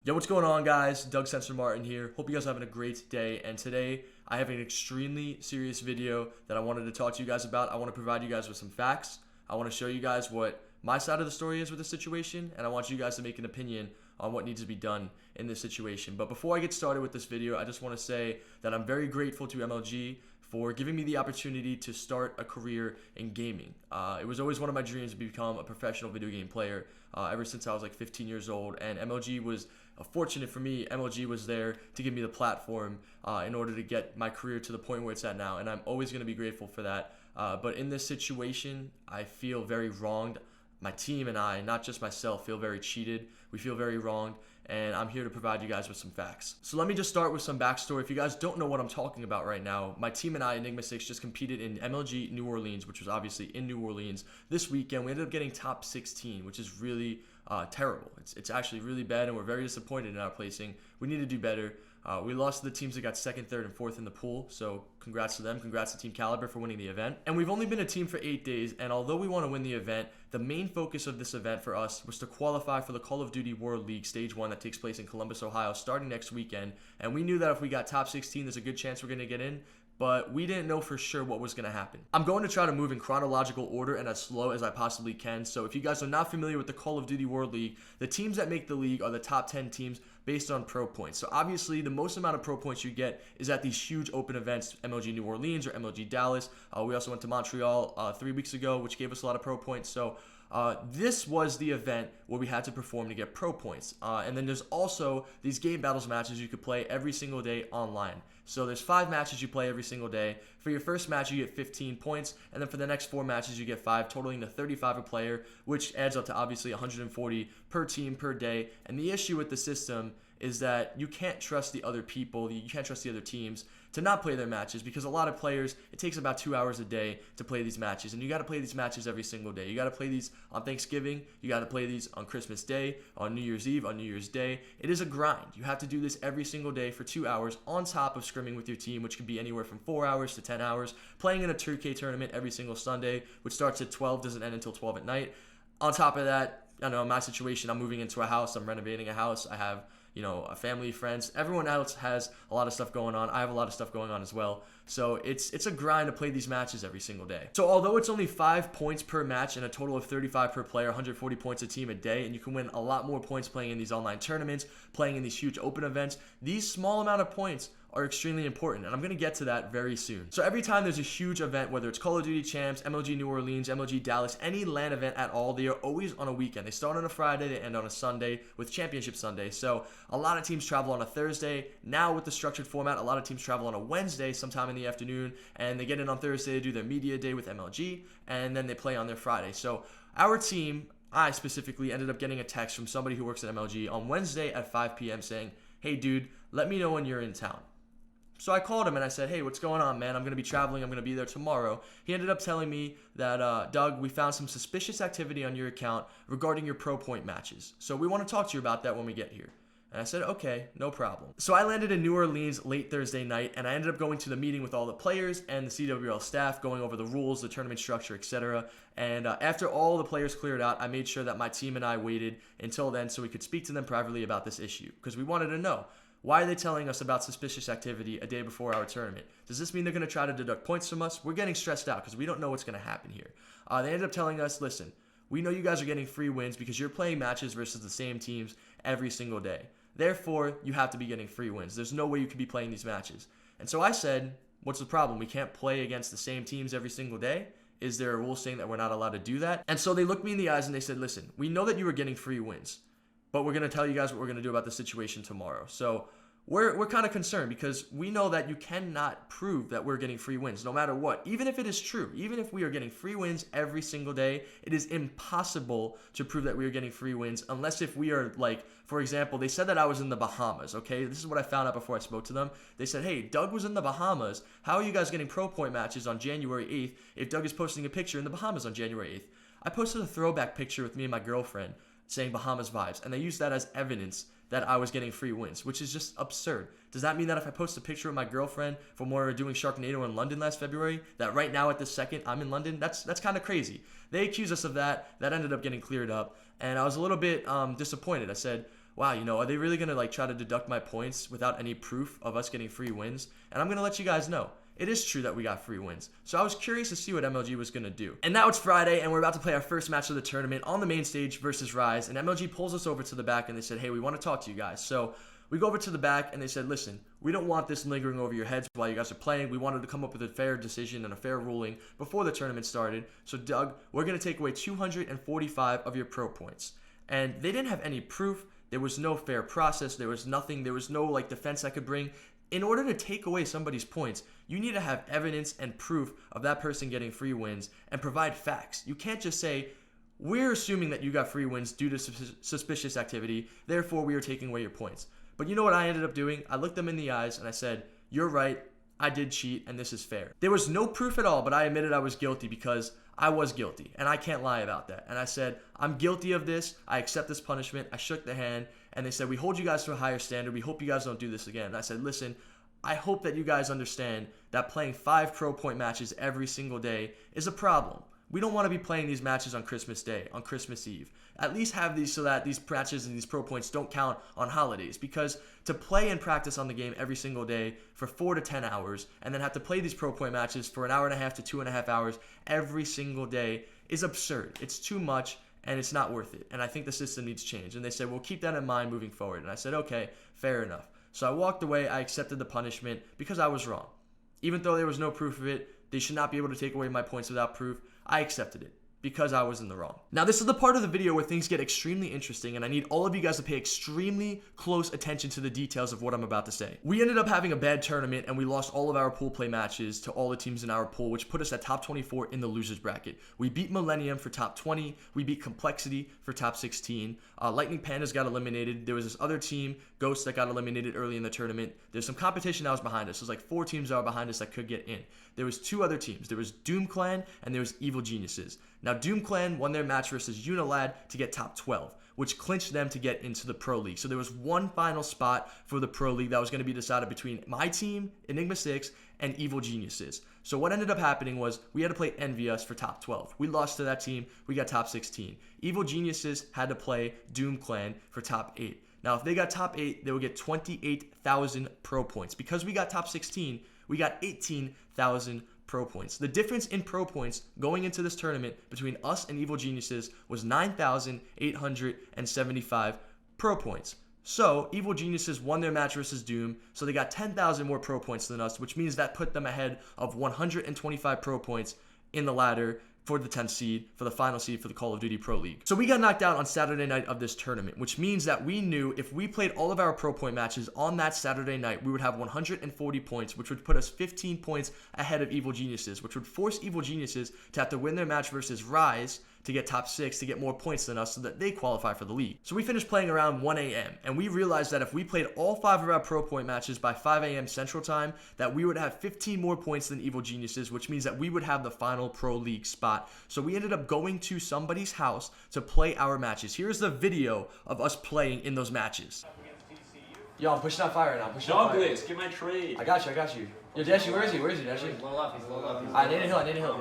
Yo, what's going on, guys? Doug Sensor Martin here. Hope you guys are having a great day. And today, I have an extremely serious video that I wanted to talk to you guys about. I want to provide you guys with some facts. I want to show you guys what my side of the story is with the situation, and I want you guys to make an opinion on what needs to be done in this situation. But before I get started with this video, I just want to say that I'm very grateful to MLG for giving me the opportunity to start a career in gaming. It was always one of my dreams to become a professional video game player ever since I was like 15 years old, and MLG was fortunate for me. MLG was there to give me the platform in order to get my career to the point where it's at now, and I'm always going to be grateful for that. But in this situation, I feel very wronged. My team and I, not just myself, feel very cheated. We feel very wronged, and I'm here to provide you guys with some facts. So let me just start with some backstory. If you guys don't know what I'm talking about right now, my team and I, Enigma 6, just competed in MLG New Orleans, which was obviously in New Orleans this weekend. We ended up getting top 16, which is really terrible. It's actually really bad, and we're very disappointed in our placing. We need to do better. We lost to the teams that got second, third, and fourth in the pool, so congrats to them. Congrats to Team Caliber for winning the event. And we've only been a team for 8 days, and although we want to win the event, the main focus of this event for us was to qualify for the Call of Duty World League Stage 1 that takes place in Columbus, Ohio, starting next weekend. And we knew that if we got top 16, there's a good chance we're going to get in, but we didn't know for sure what was going to happen. I'm going to try to move in chronological order and as slow as I possibly can. So if you guys are not familiar with the Call of Duty World League, the teams that make the league are the top 10 teams based on pro points. So obviously the most amount of pro points you get is at these huge open events, MLG New Orleans or MLG Dallas. We also went to Montreal 3 weeks ago, which gave us a lot of pro points. So this was the event where we had to perform to get pro points. And then there's also these game battles matches you could play every single day online. So there's 5 matches you play every single day. For your first match, you get 15 points. And then for the next 4 matches, you get 5, totaling to 35 a player, which adds up to obviously 140 per team per day. And the issue with the system is that you can't trust the other people, you can't trust the other teams to not play their matches, because a lot of players, it takes about 2 hours a day to play these matches, and you got to play these matches every single day. You got to play these on Thanksgiving, you got to play these on Christmas Day, on New Year's Eve, on New Year's Day. It is a grind. You have to do this every single day for 2 hours on top of scrimming with your team, which could be anywhere from 4 hours to 10 hours, playing in a 2K tournament every single Sunday, which starts at 12, doesn't end until 12 at night. On top of that, I know in my situation, I'm moving into a house, I'm renovating a house, I have a family, friends. Everyone else has a lot of stuff going on. I have a lot of stuff going on as well. So it's a grind to play these matches every single day. So although it's only 5 points per match and a total of 35 per player, 140 points a team a day, and you can win a lot more points playing in these online tournaments, playing in these huge open events, these small amount of points are extremely important, and I'm going to get to that very soon. So every time there's a huge event, whether it's Call of Duty Champs, MLG New Orleans, MLG Dallas, any LAN event at all, they are always on a weekend. They start on a Friday, they end on a Sunday with Championship Sunday. So a lot of teams travel on a Thursday. Now with the structured format, a lot of teams travel on a Wednesday sometime in the afternoon, and they get in on Thursday to do their media day with MLG, and then they play on their Friday. So our team, I specifically, ended up getting a text from somebody who works at MLG on Wednesday at 5 p.m. saying, "Hey dude, let me know when you're in town." So I called him and I said, "Hey, what's going on, man? I'm going to be traveling. I'm going to be there tomorrow." He ended up telling me that, "Doug, we found some suspicious activity on your account regarding your pro point matches. So we want to talk to you about that when we get here." And I said, "Okay, no problem." So I landed in New Orleans late Thursday night, and I ended up going to the meeting with all the players and the CWL staff, going over the rules, the tournament structure, etc. And after all the players cleared out, I made sure that my team and I waited until then so we could speak to them privately about this issue, because we wanted to know, why are they telling us about suspicious activity a day before our tournament? Does this mean they're going to try to deduct points from us? We're getting stressed out because we don't know what's going to happen here. They ended up telling us, "Listen, we know you guys are getting free wins because you're playing matches versus the same teams every single day. Therefore, you have to be getting free wins. There's no way you could be playing these matches." And so I said, "What's the problem? We can't play against the same teams every single day? Is there a rule saying that we're not allowed to do that?" And so they looked me in the eyes and they said, "Listen, we know that you were getting free wins, but we're going to tell you guys what we're going to do about the situation tomorrow. So we're kind of concerned because we know that you cannot prove that we're getting free wins no matter what. Even if it is true, even if we are getting free wins every single day, it is impossible to prove that we are getting free wins unless if we are, like, for example, they said that I was in the Bahamas, okay? This is what I found out before I spoke to them. They said, "Hey, Doug was in the Bahamas. How are you guys getting pro point matches on January 8th if Doug is posting a picture in the Bahamas on January 8th? I posted a throwback picture with me and my girlfriend saying Bahamas vibes, and they used that as evidence that I was getting free wins, which is just absurd. Does that mean that if I post a picture of my girlfriend from where we were doing Sharknado in London last February, that right now at this second I'm in London? That's kind of crazy. They accused us of that. That ended up getting cleared up, and I was a little bit disappointed. I said, wow, are they really going to like try to deduct my points without any proof of us getting free wins? And I'm going to let you guys know. It is true that we got free wins. So I was curious to see what MLG was going to do. And now it's Friday, and we're about to play our first match of the tournament on the main stage versus Rise. And MLG pulls us over to the back, and they said, hey, we want to talk to you guys. So we go over to the back, and they said, listen, we don't want this lingering over your heads while you guys are playing. We wanted to come up with a fair decision and a fair ruling before the tournament started. So, Doug, we're going to take away 245 of your pro points. And they didn't have any proof. There was no fair process. There was nothing. There was no like defense I could bring. In order to take away somebody's points, you need to have evidence and proof of that person getting free wins and provide facts. You can't just say, we're assuming that you got free wins due to suspicious activity, therefore we are taking away your points. But you know what I ended up doing? I looked them in the eyes and I said, you're right, I did cheat and this is fair. There was no proof at all, but I admitted I was guilty because I was guilty and I can't lie about that. And I said, I'm guilty of this, I accept this punishment, I shook the hand, and they said, we hold you guys to a higher standard, we hope you guys don't do this again. And I said, listen, I hope that you guys understand that playing 5 pro point matches every single day is a problem. We don't want to be playing these matches on Christmas Day, on Christmas Eve. At least have these so that these matches and these pro points don't count on holidays. Because to play and practice on the game every single day for 4 to 10 hours and then have to play these pro point matches for an hour and a half to 2.5 hours every single day is absurd. It's too much and it's not worth it. And I think the system needs change. And they said, well, keep that in mind moving forward. And I said, okay, fair enough. So I walked away. I accepted the punishment because I was wrong. Even though there was no proof of it, they should not be able to take away my points without proof. I accepted it because I was in the wrong. Now, this is the part of the video where things get extremely interesting, and I need all of you guys to pay extremely close attention to the details of what I'm about to say. We ended up having a bad tournament, and we lost all of our pool play matches to all the teams in our pool, which put us at top 24 in the losers bracket. We beat Millennium for top 20. We beat Complexity for top 16. Lightning Pandas got eliminated. There was this other team, Ghost, that got eliminated early in the tournament. There's some competition that was behind us. There's like 4 teams that were behind us that could get in. There was 2 other teams. There was Doom Clan and there was Evil Geniuses. Now, Doom Clan won their match versus Unilad to get top 12, which clinched them to get into the Pro League. So there was one final spot for the Pro League that was going to be decided between my team, Enigma 6, and Evil Geniuses. So what ended up happening was we had to play Envious for top 12. We lost to that team. We got top 16. Evil Geniuses had to play Doom Clan for top 8. Now, if they got top 8, they would get 28,000 pro points. Because we got top 16, we got 18,000 pro points. The difference in pro points going into this tournament between us and Evil Geniuses was 9,875 pro points. So, Evil Geniuses won their match versus Doom, so they got 10,000 more pro points than us, which means that put them ahead of 125 pro points in the ladder for the 10th seed, for the final seed for the Call of Duty Pro League. So we got knocked out on Saturday night of this tournament, which means that we knew if we played all of our pro point matches on that Saturday night, we would have 140 points, which would put us 15 points ahead of Evil Geniuses, which would force Evil Geniuses to have to win their match versus Rise to get top 6 to get more points than us so that they qualify for the league. So we finished playing around 1 a.m. and we realized that if we played all 5 of our pro point matches by 5 a.m. Central Time, that we would have 15 more points than Evil Geniuses, which means that we would have the final pro league spot. So we ended up going to somebody's house to play our matches. Here's the video of us playing in those matches. Yo, I'm pushing out fire right now. Douglas, get my trade. I got you. Yo, Dashi, where is he, Dashi? He's low left. I need a hill.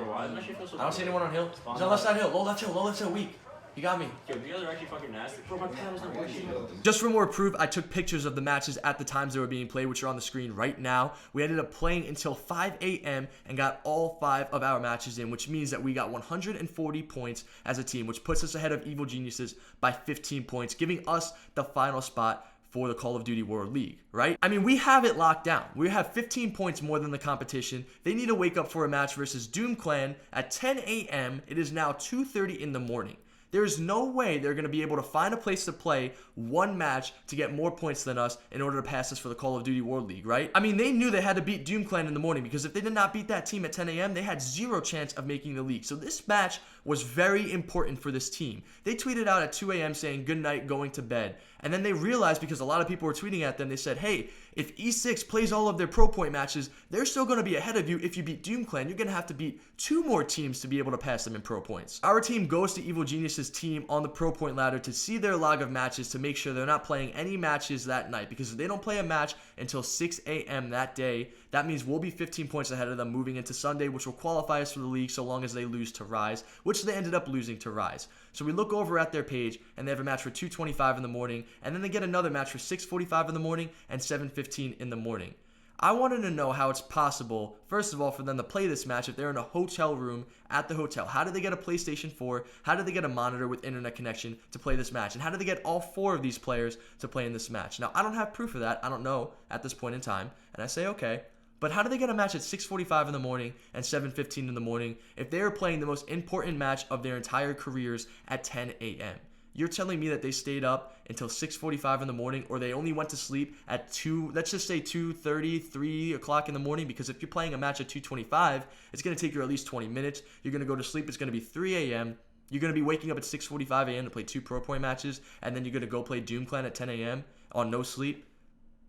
Why does my shit feel so I don't see anyone on hill. He's on left side hill. Low left hill, weak. You got me. Yo, you guys are actually fucking nasty. Bro, my panel's not working. Just for more proof, I took pictures of the matches at the times they were being played, which are on the screen right now. We ended up playing until 5 a.m. and got all 5 of our matches in, which means that we got 140 points as a team, which puts us ahead of Evil Geniuses by 15 points, giving us the final spot for the Call of Duty World League, right? I mean, we have it locked down. We have 15 points more than the competition. They need to wake up for a match versus Doom Clan at 10 a.m. It is now 2:30 in the morning. There is no way they're going to be able to find a place to play one match to get more points than us in order to pass us for the Call of Duty World League, right? I mean, they knew they had to beat Doom Clan in the morning because if they did not beat that team at 10 a.m., they had 0 chance of making the league. So this match was very important for this team. They tweeted out at 2 a.m. saying, good night, going to bed. And then they realized, because a lot of people were tweeting at them, they said, hey, if E6 plays all of their pro point matches, they're still going to be ahead of you. If you beat Doom Clan, you're going to have to beat 2 more teams to be able to pass them in pro points. Our team goes to Evil Geniuses Genius's team on the Pro Point ladder to see their log of matches to make sure they're not playing any matches that night, because if they don't play a match until 6 a.m. that day, that means we'll be 15 points ahead of them moving into Sunday, which will qualify us for the league so long as they lose to Rise, which they ended up losing to Rise. So we look over at their page, and they have a match for 2:25 in the morning, and then they get another match for 6:45 in the morning and 7:15 in the morning. I wanted to know how it's possible, first of all, for them to play this match if they're in a hotel room at the hotel. How did they get a PlayStation 4? How did they get a monitor with internet connection to play this match? And how did they get all 4 of these players to play in this match? Now, I don't have proof of that. I don't know at this point in time. And I say, okay. But how did they get a match at 6:45 in the morning and 7:15 in the morning if they are playing the most important match of their entire careers at 10 a.m.? You're telling me that they stayed up until 6:45 in the morning, or they only went to sleep at 2, let's just say 2:30, 3 o'clock in the morning, because if you're playing a match at 2:25, it's going to take you at least 20 minutes. You're going to go to sleep. It's going to be 3 a.m. You're going to be waking up at 6:45 a.m. to play 2 Pro Point matches, and then you're going to go play Doom Clan at 10 a.m. on no sleep.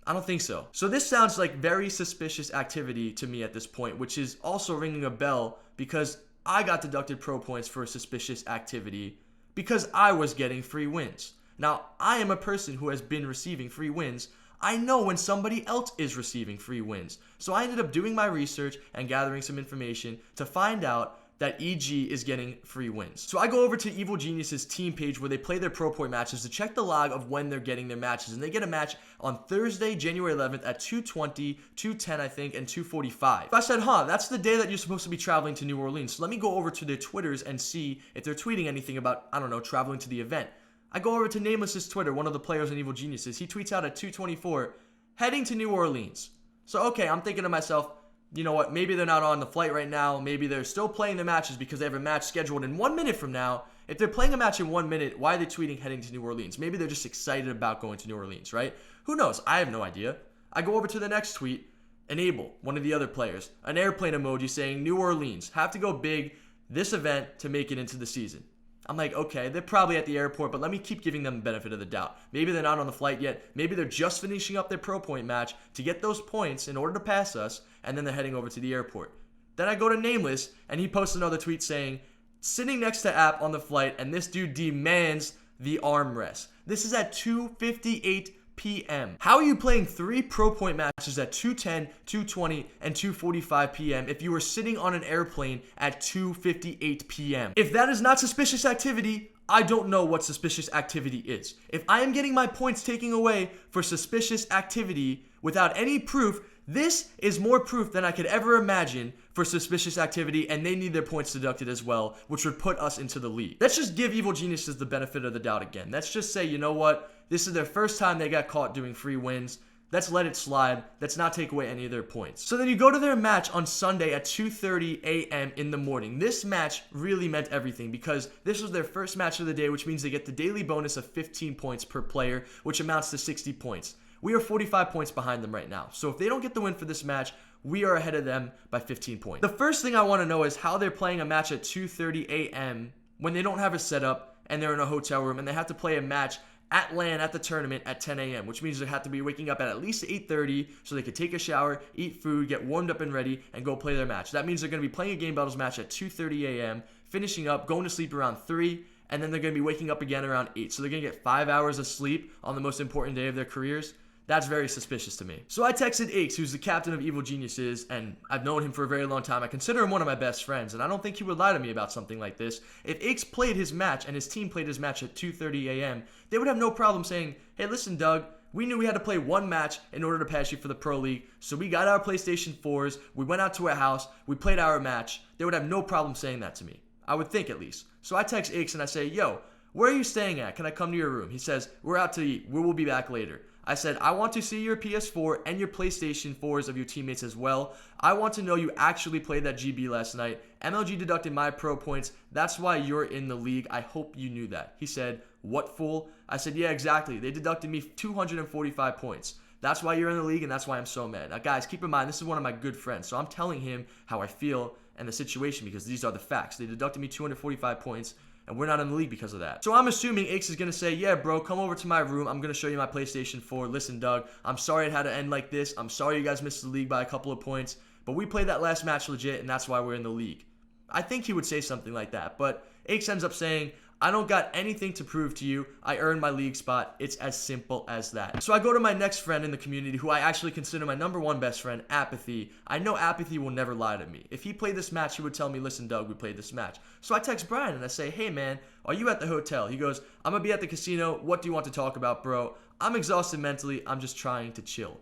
I don't think so. So this sounds like very suspicious activity to me at this point, which is also ringing a bell because I got deducted Pro Points for suspicious activity because I was getting free wins. Now, I am a person who has been receiving free wins. I know when somebody else is receiving free wins. So I ended up doing my research and gathering some information to find out that EG is getting free wins. So I go over to Evil Genius's team page where they play their Pro Point matches to check the log of when they're getting their matches. And they get a match on Thursday, January 11th at 2:20, 2:10, I think, and 2:45. I said, that's the day that you're supposed to be traveling to New Orleans. So let me go over to their Twitters and see if they're tweeting anything about, I don't know, traveling to the event. I go over to Nameless's Twitter, one of the players in Evil Geniuses. He tweets out at 2:24, heading to New Orleans. So, okay, I'm thinking to myself, you know what, maybe they're not on the flight right now. Maybe they're still playing the matches because they have a match scheduled in 1 minute from now. If they're playing a match in 1 minute, why are they tweeting heading to New Orleans? Maybe they're just excited about going to New Orleans, right? Who knows? I have no idea. I go over to the next tweet. Enable, one of the other players, an airplane emoji saying New Orleans, have to go big this event to make it into the season. I'm like, okay, they're probably at the airport, but let me keep giving them the benefit of the doubt. Maybe they're not on the flight yet. Maybe they're just finishing up their Pro Point match to get those points in order to pass us, and then they're heading over to the airport. Then I go to Nameless, and he posts another tweet saying, sitting next to App on the flight, and this dude demands the armrest. This is at 2:58 p.m. How are you playing 3 Pro Point matches at 2:10, 2:20, and 2:45 p.m. if you were sitting on an airplane at 2:58 p.m.? If that is not suspicious activity, I don't know what suspicious activity is. If I am getting my points taken away for suspicious activity without any proof, this is more proof than I could ever imagine for suspicious activity, and they need their points deducted as well, which would put us into the league. Let's just give Evil Geniuses the benefit of the doubt again. Let's just say, you know what? This is their first time they got caught doing free wins. Let's let it slide. Let's not take away any of their points. So then you go to their match on Sunday at 2:30 a.m. in the morning. This match really meant everything because this was their first match of the day, which means they get the daily bonus of 15 points per player, which amounts to 60 points. We are 45 points behind them right now. So if they don't get the win for this match, we are ahead of them by 15 points. The first thing I want to know is how they're playing a match at 2:30 a.m. when they don't have a setup and they're in a hotel room and they have to play a match at LAN at the tournament at 10 a.m., which means they have to be waking up at least 8:30 so they could take a shower, eat food, get warmed up and ready, and go play their match. That means they're going to be playing a Game Battles match at 2:30 a.m., finishing up, going to sleep around 3, and then they're going to be waking up again around 8. So they're going to get 5 hours of sleep on the most important day of their careers. That's very suspicious to me. So I texted Aches, who's the captain of Evil Geniuses, and I've known him for a very long time. I consider him one of my best friends, and I don't think he would lie to me about something like this. If Aches played his match and his team played his match at 2:30 a.m., they would have no problem saying, hey, listen, Doug, we knew we had to play one match in order to pass you for the Pro League, so we got our PlayStation 4s, we went out to a house, we played our match. They would have no problem saying that to me. I would think at least. So I text Aches and I say, yo, where are you staying at? Can I come to your room? He says, we're out to eat. We will be back later. I said, I want to see your PS4 and your PlayStation 4s of your teammates as well. I want to know you actually played that GB last night. MLG deducted my Pro points. That's why you're in the league. I hope you knew that. He said, what fool? I said, yeah, exactly. They deducted me 245 points. That's why you're in the league, and that's why I'm so mad. Now, guys, keep in mind, this is one of my good friends, so I'm telling him how I feel and the situation because these are the facts. They deducted me 245 points. And we're not in the league because of that. So I'm assuming Aches is going to say, yeah, bro, come over to my room. I'm going to show you my PlayStation 4. Listen, Doug, I'm sorry it had to end like this. I'm sorry you guys missed the league by a couple of points. But we played that last match legit, and that's why we're in the league. I think he would say something like that. But Aches ends up saying, I don't got anything to prove to you. I earned my league spot. It's as simple as that. So I go to my next friend in the community, who I actually consider my number one best friend, Apathy. I know Apathy will never lie to me. If he played this match, he would tell me, listen, Doug, we played this match. So I text Brian and I say, hey, man, are you at the hotel? He goes, I'm going to be at the casino. What do you want to talk about, bro? I'm exhausted mentally. I'm just trying to chill.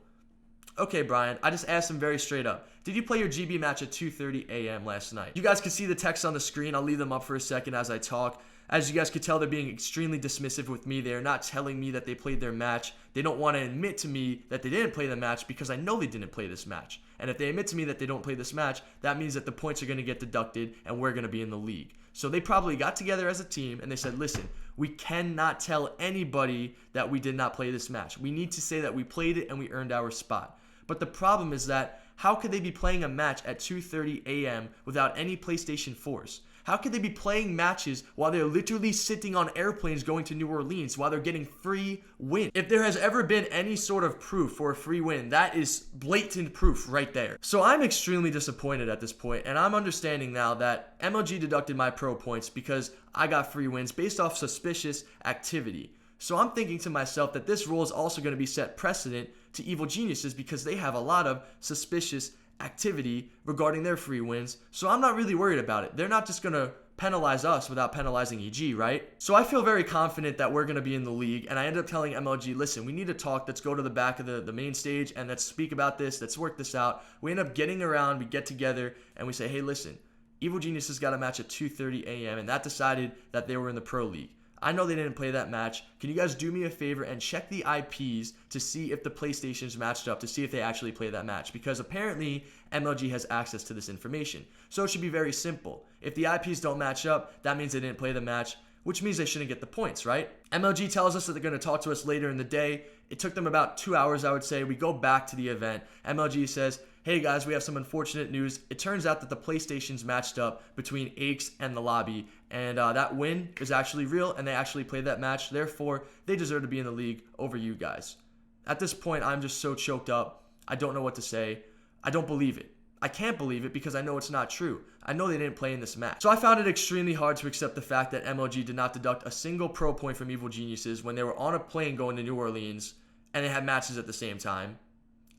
Okay, Brian, I just asked him very straight up. Did you play your GB match at 2:30 a.m. last night? You guys can see the text on the screen. I'll leave them up for a second as I talk. As you guys can tell, they're being extremely dismissive with me. They're not telling me that they played their match. They don't want to admit to me that they didn't play the match because I know they didn't play this match. And if they admit to me that they don't play this match, that means that the points are going to get deducted and we're going to be in the league. So they probably got together as a team and they said, listen, we cannot tell anybody that we did not play this match. We need to say that we played it and we earned our spot. But the problem is that how could they be playing a match at 2:30 a.m. without any PlayStation 4s? How could they be playing matches while they're literally sitting on airplanes going to New Orleans while they're getting free win? If there has ever been any sort of proof for a free win, that is blatant proof right there. So I'm extremely disappointed at this point, and I'm understanding now that MLG deducted my pro points because I got free wins based off suspicious activity. So I'm thinking to myself that this rule is also going to be set precedent to Evil Geniuses because they have a lot of suspicious activity regarding their free wins. So I'm not really worried about it. They're not just going to penalize us without penalizing EG, right? So I feel very confident that we're going to be in the league, and I ended up telling MLG, listen, we need to talk. Let's go to the back of the main stage and let's speak about this. Let's work this out. We end up getting around, we get together, and we say, hey, listen, Evil Geniuses got a match at 2:30 a.m., and that decided that they were in the Pro League. I know they didn't play that match. Can you guys do me a favor and check the IPs to see if the PlayStations matched up, to see if they actually played that match? Because apparently MLG has access to this information. So it should be very simple. If the IPs don't match up, that means they didn't play the match, which means they shouldn't get the points, right? MLG tells us that they're going to talk to us later in the day. It took them about 2 hours, I would say. We go back to the event. MLG says, hey guys, we have some unfortunate news. It turns out that the PlayStations matched up between Aches and the lobby, and that win is actually real, and they actually played that match. Therefore, they deserve to be in the league over you guys. At this point, I'm just so choked up. I don't know what to say. I don't believe it. I can't believe it because I know it's not true. I know they didn't play in this match. So I found it extremely hard to accept the fact that MLG did not deduct a single pro point from Evil Geniuses when they were on a plane going to New Orleans, and they had matches at the same time.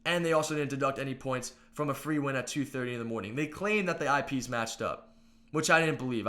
And they also didn't deduct any points from a free win at 2:30 in the morning. They claimed that the IPs matched up, which I didn't believe.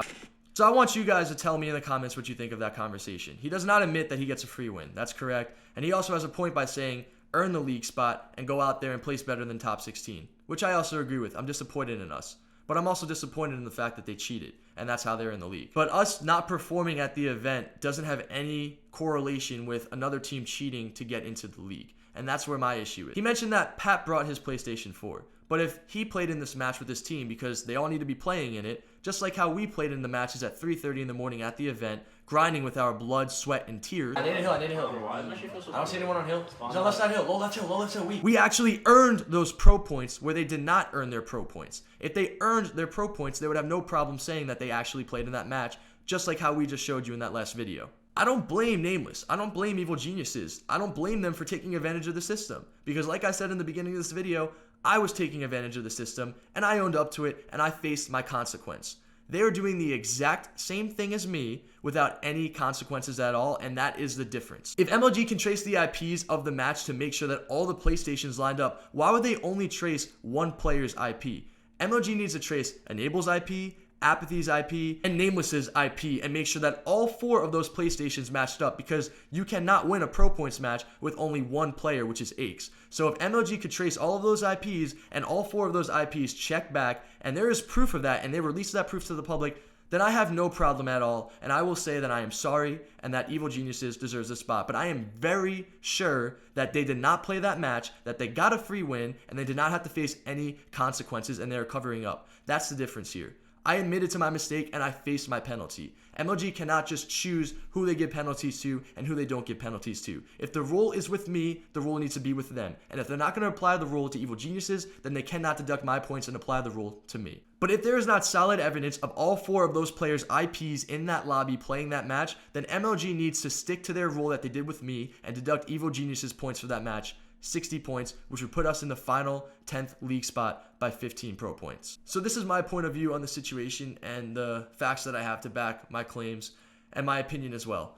So I want you guys to tell me in the comments what you think of that conversation. He does not admit that he gets a free win. That's correct. And he also has a point by saying, earn the league spot and go out there and place better than top 16, which I also agree with. I'm disappointed in us. But I'm also disappointed in the fact that they cheated, and that's how they're in the league. But us not performing at the event doesn't have any correlation with another team cheating to get into the league. And that's where my issue is. He mentioned that Pat brought his PlayStation 4. But if he played in this match with his team, because they all need to be playing in it, just like how we played in the matches at 3:30 in the morning at the event, grinding with our blood, sweat, and tears. I need a hill. Why does my shit feel so I don't see bad? anyone on hill. He's on left side hill. Low left hill. We actually earned those pro points where they did not earn their pro points. If they earned their pro points, they would have no problem saying that they actually played in that match, just like how we just showed you in that last video. I don't blame Nameless. I don't blame Evil Geniuses. I don't blame them for taking advantage of the system. Because like I said in the beginning of this video, I was taking advantage of the system, and I owned up to it, and I faced my consequence. They are doing the exact same thing as me without any consequences at all, and that is the difference. If MLG can trace the IPs of the match to make sure that all the PlayStations lined up, why would they only trace one player's IP? MLG needs to trace Enable's IP, Apathy's IP, and Nameless's IP, and make sure that all 4 of those PlayStations matched up, because you cannot win a Pro Points match with only one player, which is Aches. So if MLG could trace all of those IPs, and all 4 of those IPs check back, and there is proof of that, and they release that proof to the public, then I have no problem at all, and I will say that I am sorry, and that Evil Geniuses deserves a spot. But I am very sure that they did not play that match, that they got a free win, and they did not have to face any consequences, and they are covering up. That's the difference here. I admitted to my mistake and I faced my penalty. MLG cannot just choose who they give penalties to and who they don't give penalties to. If the rule is with me, the rule needs to be with them. And if they're not going to apply the rule to Evil Geniuses, then they cannot deduct my points and apply the rule to me. But if there is not solid evidence of all 4 of those players' IPs in that lobby playing that match, then MLG needs to stick to their rule that they did with me and deduct Evil Geniuses points for that match. 60 points, which would put us in the final 10th league spot by 15 pro points. So this is my point of view on the situation and the facts that I have to back my claims. and my opinion as well.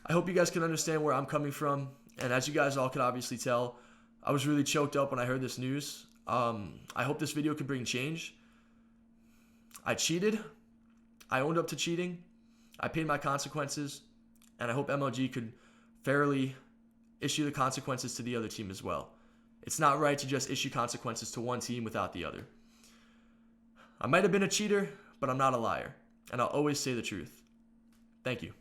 I hope you guys can understand where I'm coming from. And as you guys all could obviously tell, I was really choked up when I heard this news. I hope this video could bring change. I cheated. I owned up to cheating. I paid my consequences. And I hope MLG could fairly issue the consequences to the other team as well. It's not right to just issue consequences to one team without the other. I might have been a cheater, but I'm not a liar. And I'll always say the truth. Thank you.